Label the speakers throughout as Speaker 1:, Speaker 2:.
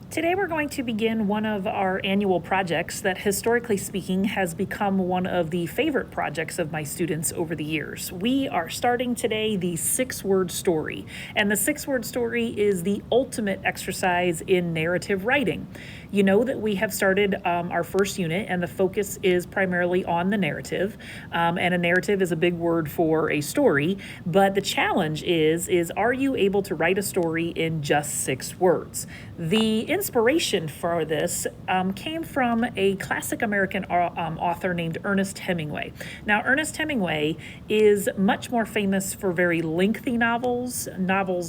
Speaker 1: Today we're going to begin one of our annual projects that, historically speaking, has become one of the favorite projects of my students over the years. We are starting today the 6-word story, and the 6-word story is the ultimate exercise in narrative writing. You know that we have started our first unit, and the focus is primarily on the narrative, and a narrative is a big word for a story, but the challenge is are you able to write a story in just 6 words? The inspiration for this came from a classic American author named Ernest Hemingway. Now, Ernest Hemingway is much more famous for very lengthy novels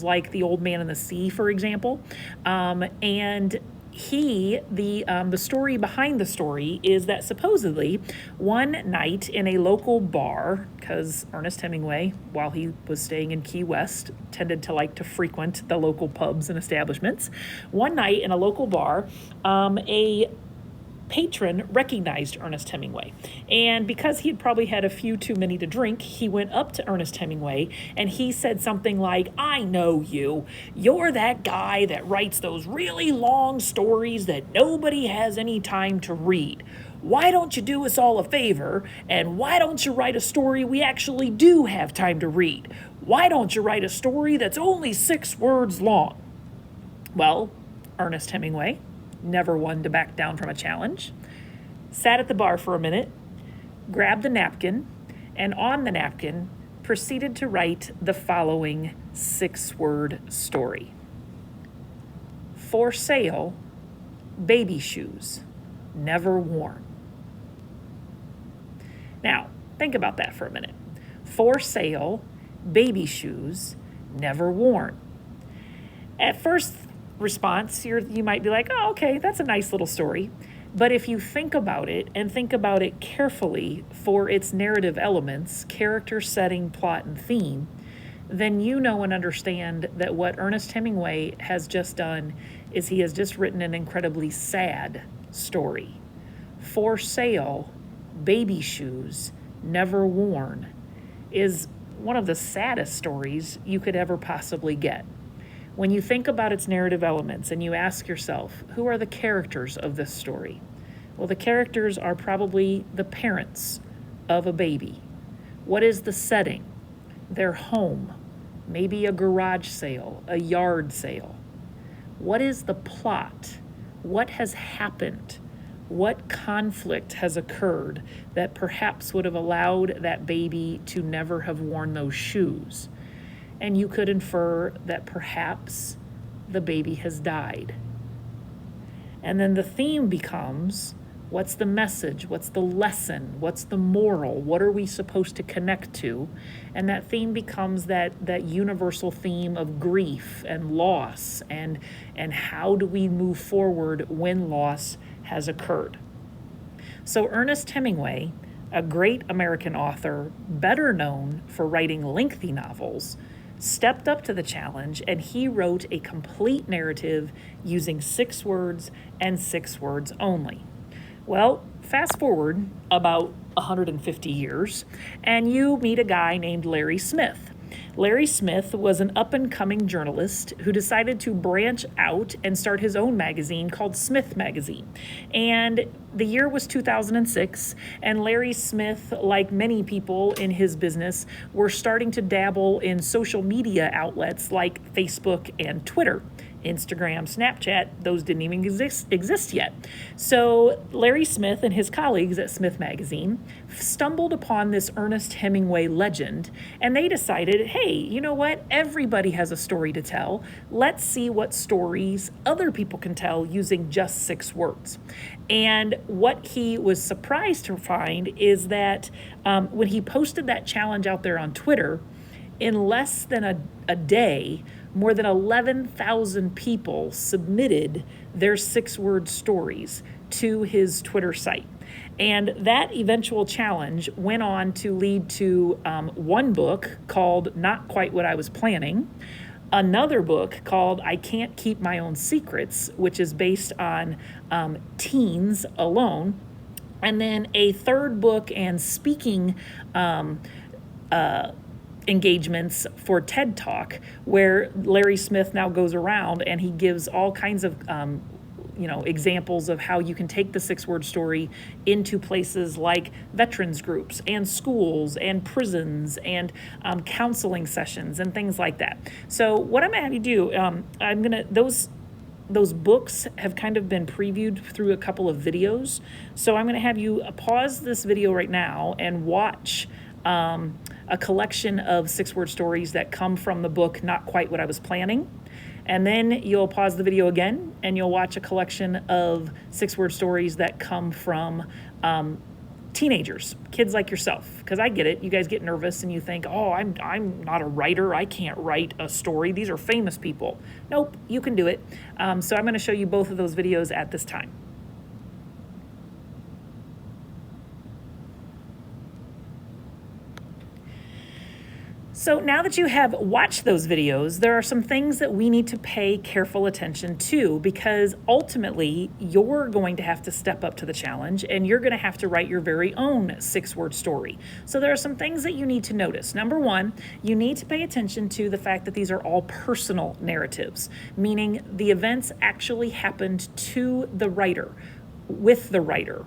Speaker 1: like The Old Man and the Sea, for example, and the story behind the story is that supposedly one night in a local bar, because Ernest Hemingway, while he was staying in Key West, tended to like to frequent the local pubs and establishments. One night in a local bar, a patron recognized Ernest Hemingway. And because he had probably had a few too many to drink, he went up to Ernest Hemingway and he said something like, "I know you. You're that guy that writes those really long stories that nobody has any time to read. Why don't you do us all a favor, and why don't you write a story we actually do have time to read? Why don't you write a story that's only 6 words long?" Well, Ernest Hemingway, never one to back down from a challenge, sat at the bar for a minute, grabbed a napkin, and on the napkin proceeded to write the following 6-word story. For sale, baby shoes, never worn. Now, think about that for a minute. For sale, baby shoes, never worn. At first response, you might be like, "Oh, okay, that's a nice little story." But if you think about it and think about it carefully for its narrative elements, character, setting, plot, and theme, then you know and understand that what Ernest Hemingway has just done is he has just written an incredibly sad story. For sale, baby shoes, never worn, is one of the saddest stories you could ever possibly get. When you think about its narrative elements and you ask yourself, who are the characters of this story? Well, the characters are probably the parents of a baby. What is the setting? Their home, maybe a garage sale, a yard sale. What is the plot? What has happened? What conflict has occurred that perhaps would have allowed that baby to never have worn those shoes? And you could infer that perhaps the baby has died. And then the theme becomes, what's the message? What's the lesson? What's the moral? What are we supposed to connect to? And that theme becomes that universal theme of grief and loss, and how do we move forward when loss has occurred. So Ernest Hemingway, a great American author, better known for writing lengthy novels, stepped up to the challenge and he wrote a complete narrative using 6 words and 6 words only. Well, fast forward about 150 years and you meet a guy named Larry Smith. Larry Smith was an up-and-coming journalist who decided to branch out and start his own magazine called Smith Magazine. And the year was 2006, and Larry Smith, like many people in his business, were starting to dabble in social media outlets like Facebook and Twitter. Instagram, Snapchat, those didn't even exist yet. So Larry Smith and his colleagues at Smith Magazine stumbled upon this Ernest Hemingway legend, and they decided, hey, you know what? Everybody has a story to tell. Let's see what stories other people can tell using just 6 words. And what he was surprised to find is that when he posted that challenge out there on Twitter, in less than a day, more than 11,000 people submitted their 6-word stories to his Twitter site. And that eventual challenge went on to lead to one book called Not Quite What I Was Planning, another book called I Can't Keep My Own Secrets, which is based on teens alone, and then a third book and speaking engagements for TED Talk, where Larry Smith now goes around and he gives all kinds of examples of how you can take the 6-word story into places like veterans groups and schools and prisons and counseling sessions and things like that. So what I'm going to have you do, those books have kind of been previewed through a couple of videos. So I'm going to have you pause this video right now and watch a collection of 6-word stories that come from the book Not Quite What I Was Planning. And then you'll pause the video again and you'll watch a collection of 6-word stories that come from teenagers, kids like yourself. Because I get it, you guys get nervous and you think, oh, I'm not a writer, I can't write a story, these are famous people. Nope, you can do it. So I'm going to show you both of those videos at this time. So now that you have watched those videos, there are some things that we need to pay careful attention to, because ultimately you're going to have to step up to the challenge and you're going to have to write your very own 6-word story. So there are some things that you need to notice. Number one, you need to pay attention to the fact that these are all personal narratives, meaning the events actually happened to the writer, with the writer,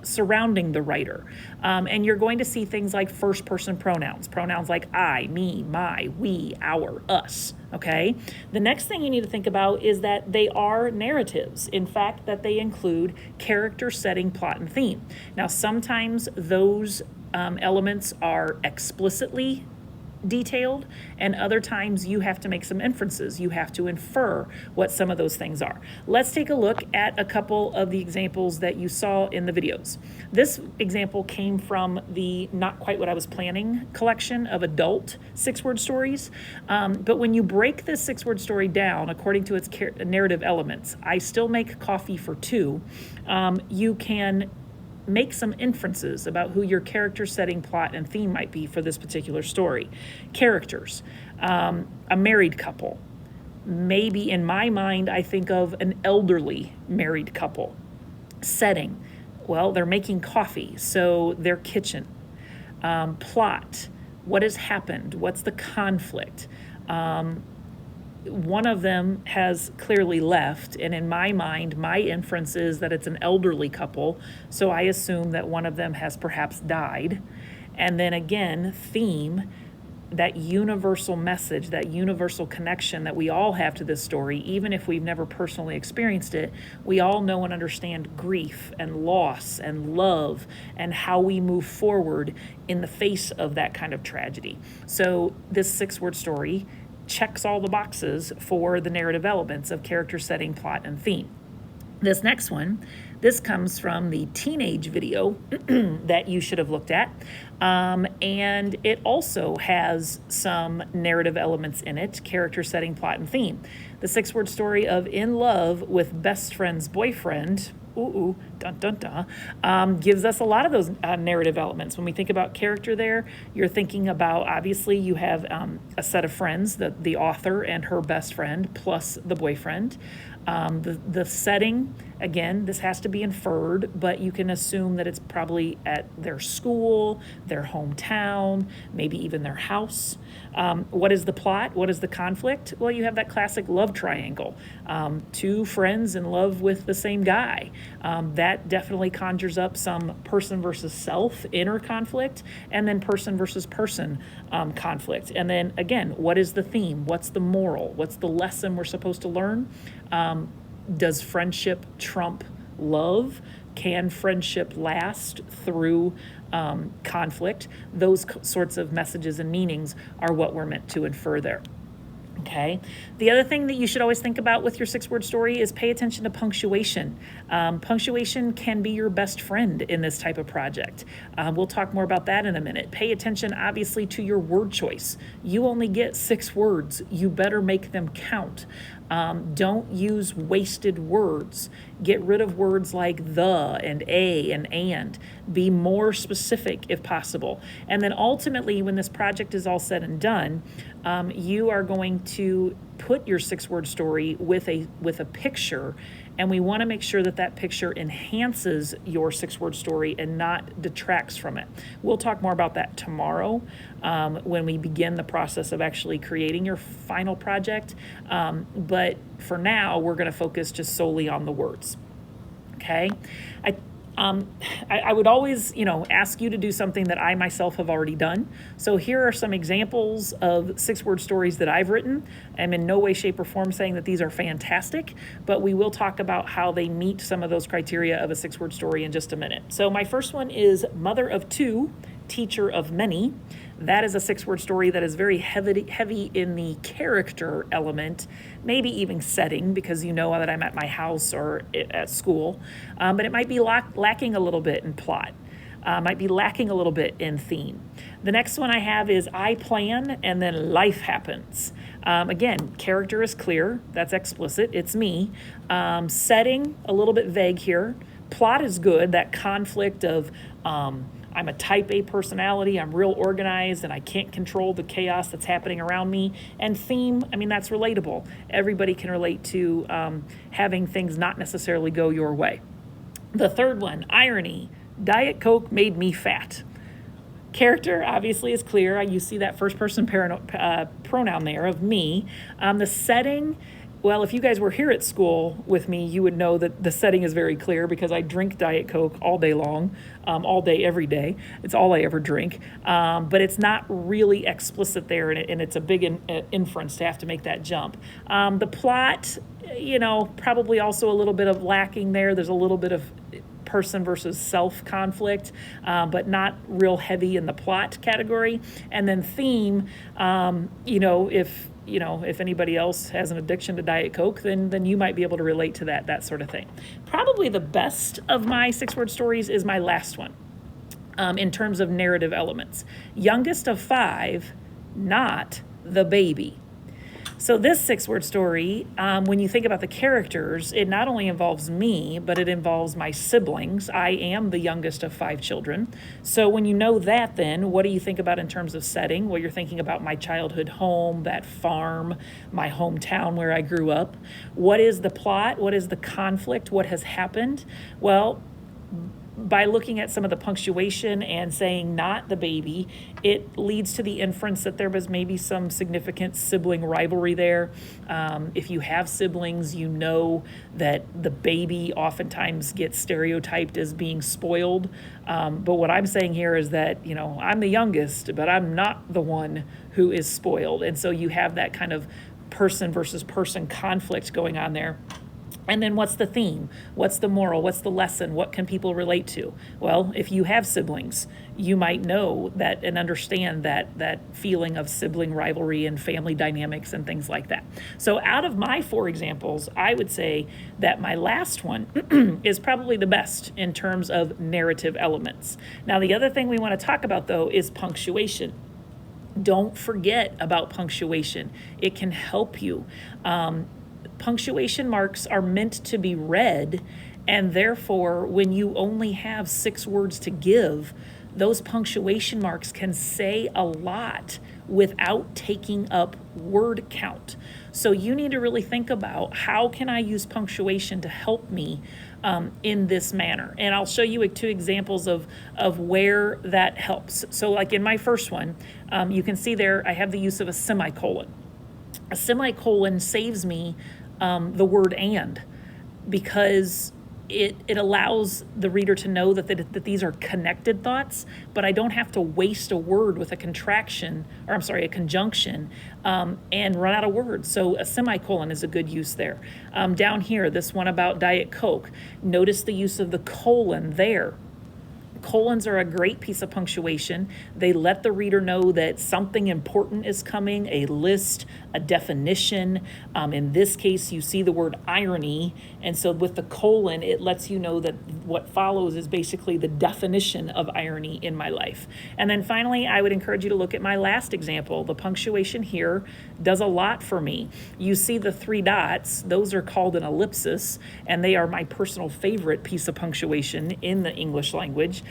Speaker 1: surrounding the writer. And you're going to see things like first-person pronouns like I, me, my, we, our, us, okay? The next thing you need to think about is that they are narratives. In fact, that they include character, setting, plot, and theme. Now, sometimes those elements are explicitly detailed, and other times you have to make some inferences. You have to infer what some of those things are. Let's take a look at a couple of the examples that you saw in the videos. This example came from the Not Quite What I Was Planning collection of adult 6-word stories. But when you break this 6-word story down according to its narrative elements, I still make coffee for two, you can make some inferences about who your character, setting, plot, and theme might be for this particular story. Characters, a married couple. Maybe in my mind, I think of an elderly married couple. Setting, well, they're making coffee, so their kitchen. Plot, what has happened? What's the conflict? One of them has clearly left, and in my mind, my inference is that it's an elderly couple, so I assume that one of them has perhaps died. And then again, theme, that universal message, that universal connection that we all have to this story, even if we've never personally experienced it, we all know and understand grief and loss and love and how we move forward in the face of that kind of tragedy. So this 6-word story checks all the boxes for the narrative elements of character, setting, plot, and theme. This next one, this comes from the teenage video that you should have looked at. And it also has some narrative elements in it, character, setting, plot, and theme. The 6-word story of In Love with Best Friend's Boyfriend, gives us a lot of those narrative elements. When we think about character there, you're thinking about, obviously, you have a set of friends, the author and her best friend, plus the boyfriend. The setting, again, this has to be inferred, but you can assume that it's probably at their school, their hometown, maybe even their house. What is the plot? What is the conflict? Well, you have that classic love triangle. Two friends in love with the same guy. That definitely conjures up some person versus self inner conflict, and then person versus person conflict. And then again, what is the theme? What's the moral? What's the lesson we're supposed to learn? Does friendship trump love? Can friendship last through conflict? Those sorts of messages and meanings are what we're meant to infer there. Okay. The other thing that you should always think about with your 6-word story is pay attention to punctuation. Punctuation can be your best friend in this type of project. We'll talk more about that in a minute. Pay attention, obviously, to your word choice. You only get 6 words. You better make them count. Don't use wasted words. Get rid of words like the and a and. Be more specific if possible. And then ultimately, when this project is all said and done, you are going to put your 6-word story with a picture, and we want to make sure that that picture enhances your 6-word story and not detracts from it. We'll talk more about that tomorrow when we begin the process of actually creating your final project. But for now, we're going to focus just solely on the words. Okay? I would always, ask you to do something that I myself have already done. So here are some examples of 6-word stories that I've written. I'm in no way, shape, or form saying that these are fantastic, but we will talk about how they meet some of those criteria of a 6-word story in just a minute. So my first one is Mother of Two, Teacher of Many. That is a 6-word story that is very heavy in the character element, maybe even setting, because you know that I'm at my house or at school. But it might be lacking a little bit in plot. Might be lacking a little bit in theme. The next one I have is I plan and then life happens. Again, character is clear. That's explicit. It's me. Setting, a little bit vague here. Plot is good. That conflict of I'm a type A personality, I'm real organized, and I can't control the chaos that's happening around me. And theme, that's relatable. Everybody can relate to having things not necessarily go your way. The third one, irony. Diet Coke made me fat. Character obviously is clear. You see that first person pronoun there of me. The setting, well, if you guys were here at school with me, you would know that the setting is very clear because I drink Diet Coke all day long, all day, every day. It's all I ever drink. But it's not really explicit there, and it's a big inference to have to make that jump. The plot, probably also a little bit of lacking there. There's a little bit of person versus self conflict, but not real heavy in the plot category. And then theme, if anybody else has an addiction to Diet Coke, then you might be able to relate to that sort of thing. Probably the best of my 6-word stories is my last one in terms of narrative elements. Youngest of 5, not the baby. So this 6-word story, when you think about the characters, it not only involves me, but it involves my siblings. I am the youngest of 5 children. So when you know that, then what do you think about in terms of setting? Well, you're thinking about my childhood home, that farm, my hometown where I grew up. What is the plot? What is the conflict? What has happened? Well, by looking at some of the punctuation and saying not the baby, it leads to the inference that there was maybe some significant sibling rivalry there. If you have siblings, you know that the baby oftentimes gets stereotyped as being spoiled. But what I'm saying here is that, I'm the youngest, but I'm not the one who is spoiled. And so you have that kind of person versus person conflict going on there. And then what's the theme? What's the moral? What's the lesson? What can people relate to? Well, if you have siblings, you might know that and understand that feeling of sibling rivalry and family dynamics and things like that. So out of my 4 examples, I would say that my last one is probably the best in terms of narrative elements. Now, the other thing we want to talk about, though, is punctuation. Don't forget about punctuation. It can help you. Punctuation marks are meant to be read, and therefore, when you only have 6 words to give, those punctuation marks can say a lot without taking up word count. So you need to really think about, how can I use punctuation to help me in this manner? And I'll show you 2 examples of where that helps. So like in my first one, you can see there I have the use of a semicolon. A semicolon saves me the word and, because it allows the reader to know that these are connected thoughts, but I don't have to waste a word with a conjunction, and run out of words. So a semicolon is a good use there. Down here, this one about Diet Coke, notice the use of the colon there. Colons are a great piece of punctuation. They let the reader know that something important is coming, a list, a definition. In this case, you see the word irony. And so with the colon, it lets you know that what follows is basically the definition of irony in my life. And then finally, I would encourage you to look at my last example. The punctuation here does a lot for me. You see the 3 dots, those are called an ellipsis, and they are my personal favorite piece of punctuation in the English language.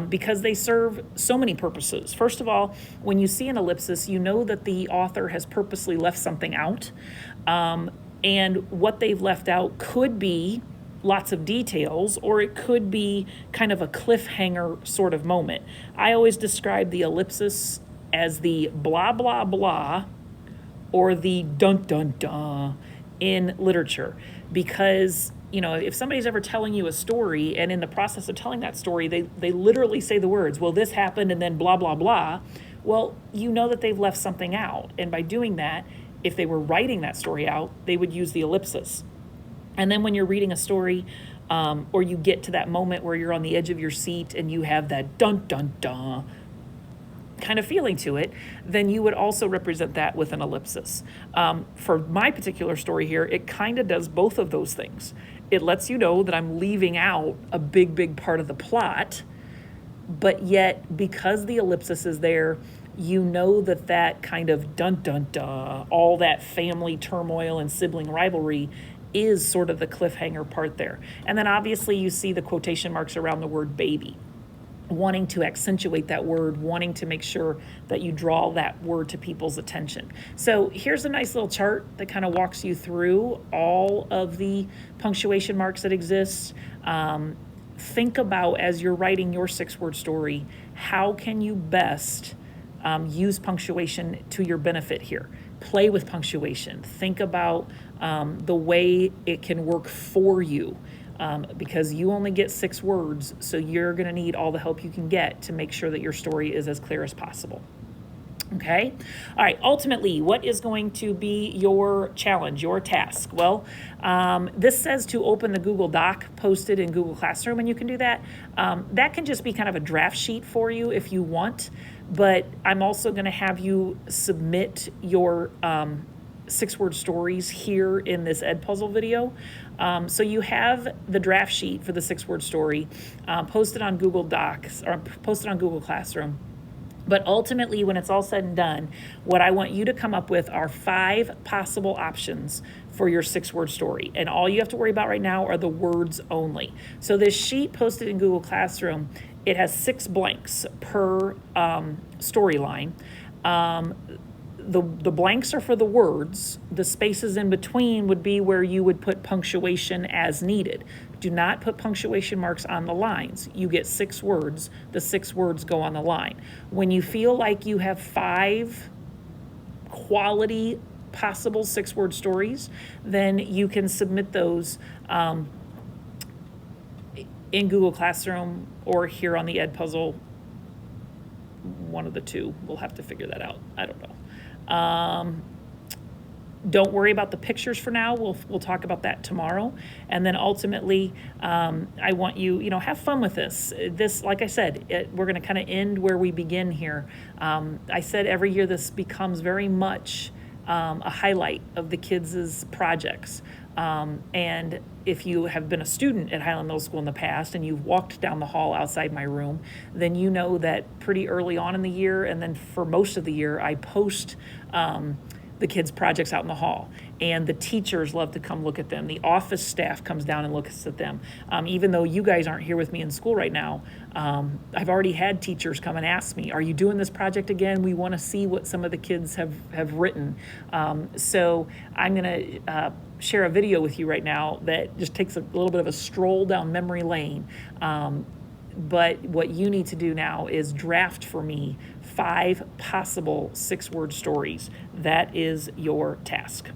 Speaker 1: because they serve so many purposes. First of all, when you see an ellipsis, you know that the author has purposely left something out. And what they've left out could be lots of details, or it could be kind of a cliffhanger sort of moment. I always describe the ellipsis as the blah, blah, blah, or the dun, dun, dun in literature. Because, you know, if somebody's ever telling you a story and in the process of telling that story, they literally say the words, well, this happened and then blah, blah, blah. Well, you know that they've left something out. And by doing that, if they were writing that story out, they would use the ellipsis. And then when you're reading a story, or you get to that moment where you're on the edge of your seat and you have that dun, dun, dun kind of feeling to it, then you would also represent that with an ellipsis. For my particular story here, it kind of does both of those things. It lets you know that I'm leaving out a big, big part of the plot, but yet because the ellipsis is there, you know that that kind of dun, dun, dun, all that family turmoil and sibling rivalry is sort of the cliffhanger part there. And then obviously you see the quotation marks around the word baby, wanting to accentuate that word, wanting to make sure that you draw that word to people's attention. So here's a nice little chart that kind of walks you through all of the punctuation marks that exist. Think about, as you're writing your 6-word story, how can you best use punctuation to your benefit here? Play with punctuation. Think about the way it can work for you, because you only get 6 words, so you're going to need all the help you can get to make sure that your story is as clear as possible. Okay? All right, ultimately, what is going to be your challenge, your task? Well, this says to open the Google Doc posted in Google Classroom, and you can do that. That can just be kind of a draft sheet for you if you want, but I'm also going to have you submit your 6-word stories here in this Edpuzzle video. So you have the draft sheet for the 6-word story posted on Google Docs or posted on Google Classroom. But ultimately, when it's all said and done, what I want you to come up with are 5 possible options for your 6-word story. And all you have to worry about right now are the words only. So this sheet posted in Google Classroom, it has 6 blanks per storyline. The blanks are for the words. The spaces in between would be where you would put punctuation as needed. Do not put punctuation marks on the lines. You get 6 words. The 6 words go on the line. When you feel like you have 5 quality possible 6-word stories, then you can submit those in Google Classroom or here on the Edpuzzle. One of the two. We'll have to figure that out. I don't know. Don't worry about the pictures for now. We'll talk about that tomorrow. And then ultimately, I want you, have fun with this. This, like I said, we're going to kind of end where we begin here. I said every year this becomes very much a highlight of the kids' projects. And if you have been a student at Highland Middle School in the past and you've walked down the hall outside my room, then you know that pretty early on in the year, and then for most of the year, I post the kids' projects out in the hall. And the teachers love to come look at them. The office staff comes down and looks at them. Even though you guys aren't here with me in school right now, I've already had teachers come and ask me, are you doing this project again? We want to see what some of the kids have written. So I'm going to share a video with you right now that just takes a little bit of a stroll down memory lane. But what you need to do now is draft for me 5 possible 6-word stories. That is your task.